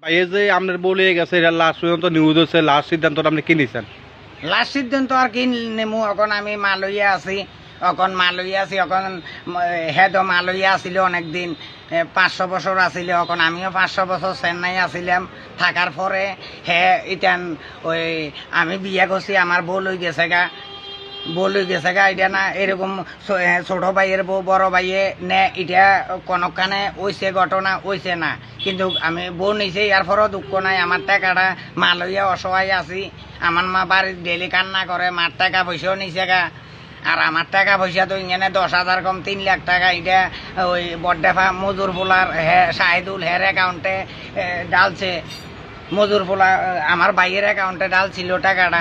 ভাইয়ে যে আপনার বলে গেছে এটা লাস্ট পর্যন্ত নিউজ হচ্ছে, লাস্ট সিদ্ধান্তটা আপনি কি নিছেন? লাস্ট সিদ্ধান্ত আর কি নেমু, এখন আমি মালইয়া আছি, এখন মালইয়া আছি, এখন হেদ মালইয়া আছিল অনেকদিন, 500 বছর আছিল, এখন আমিও 500 বছর চেন্নাই আছিলাম। থাকার পরে ইটান ওই আমি বিয়া করছি, আমার বউ লই গেছে গা, এটা না এরকম ছোট ভাইয়ের বউ বড় ভাইয়ে নে, এটা কোনখানে ওইছে ঘটনা ওইছে না, কিন্তু আমি বউ নিছে, ইয়ার পরও দুঃখ নাই। আমার টাকাটা মা লইয়া অসহায় আছি, আমার মা বাড়ির ডেলি কান্না করে, মার টাকা পয়সাও নিছে গা। আর আমার টাকা পয়সা তো ইങ്ങനെ 10,000 কম 3 লাখ টাকা, এটা ওই বড্ডেফা মজুর পোলার শাহিদুল হের অ্যাকাউন্টে ডালছে, মজুর পোলা আমার ভাইয়ের অ্যাকাউন্টে ডাল ছিল টাকাটা।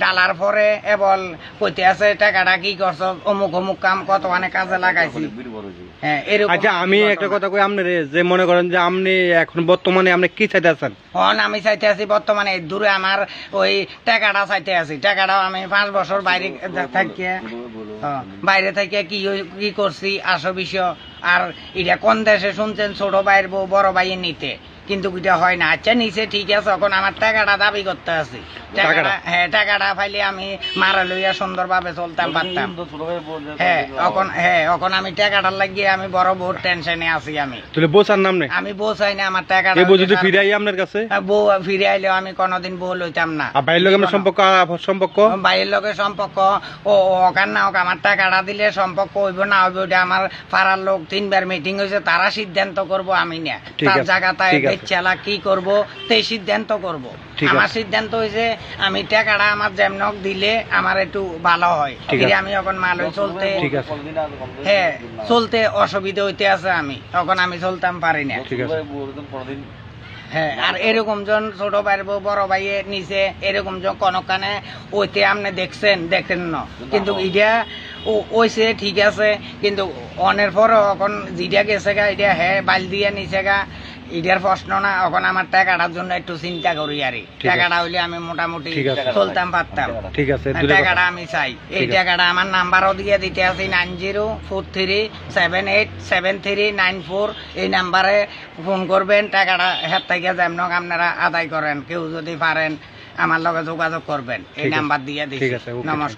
ডালার পরে এবল কইতে আছে টাকাটা কি করছ, অমুক অমুক কাম কত অনেক কাজে লাগাইছি। আচ্ছা আমি একটা কথা কই আপনার, যে মনে করেন যে আপনি এখন বর্তমানে আপনি কি চাইতে আছেন? আমি চাইতে আছি বর্তমানে দূরে আমার ওই টাকাটা চাইতে আছি। টাকাটাও আমি 5 বছর বাইরে থাকিয়া বাইরে থেকে কি করছি আসো বিষয়। আর এটা কোন দেশে শুনছেন ছোট ভাইয়ের বউ বড় ভাইয়ের নিতে, কিন্তু এটা হয় না। আচ্ছা নিচে ঠিক আছে, এখন আমার টাকাটা দাবি করতে আছি। টাকাটা পাইলে আমি মারা লইয়া সুন্দরভাবে চলতাম পারতাম। এখন আমি টাকাটার লাগিয়ে আমি বড় বড় টেনশনে আছি। আমি বউ চাই না, আমার টাকাটা ফিরে আই আপনার কাছে। বউ ফিরে আইলেও আমি কোনোদিন বউ লইতাম না। ভাইয়ের লগে সম্পর্ক ভাইয়ের লগে সম্পর্ক ও ওখান না হোক, আমার টাকাটা দিলে সম্পর্ক হইব না হইব ওটা আমার পাড়ার লোক 3 বার মিটিং হয়েছে, তারা সিদ্ধান্ত করব, আমি না। তার জায়গাটায় চালা কি করব সেই সিদ্ধান্ত করব। আমার সিদ্ধান্ত হয়েছে আমি টাকাটা আমার যেমনক দিলে আমার একটু ভালো হয়। আমি এখন মালই চলতে চলতে অসুবিধা হইতে আছে, আমি এখন আমি চলতাম পারি না। আর এরকম জন ছোট ভাইয়ের বউ বড় ভাইয়ে নিচে এরকম জন কোনখানে ওইতে আপনি দেখেন না, কিন্তু এটা ওইছে ঠিক আছে, কিন্তু অনের পরও এখন যেটা গেছে গা এটা বাল দিয়ে নিচে গা, এটার প্রশ্ন না। এখন আমার টাকাটার জন্য একটু চিন্তা করি, আর টাকাটা হইলে আমি মোটামুটি চলতাম পারতাম। ঠিক আছে, টাকাটা আমি চাই। এই টাকাটা আমার নাম্বারও দিয়ে দিতে আছি, 9043787394। এই নাম্বারে ফোন করবেন, টাকাটা হাত থেকে যেমন আপনারা আদায় করেন। কেউ যদি পারেন আমার লগে যোগাযোগ করবেন, এই নাম্বার দিয়ে দিচ্ছি। নমস্কার।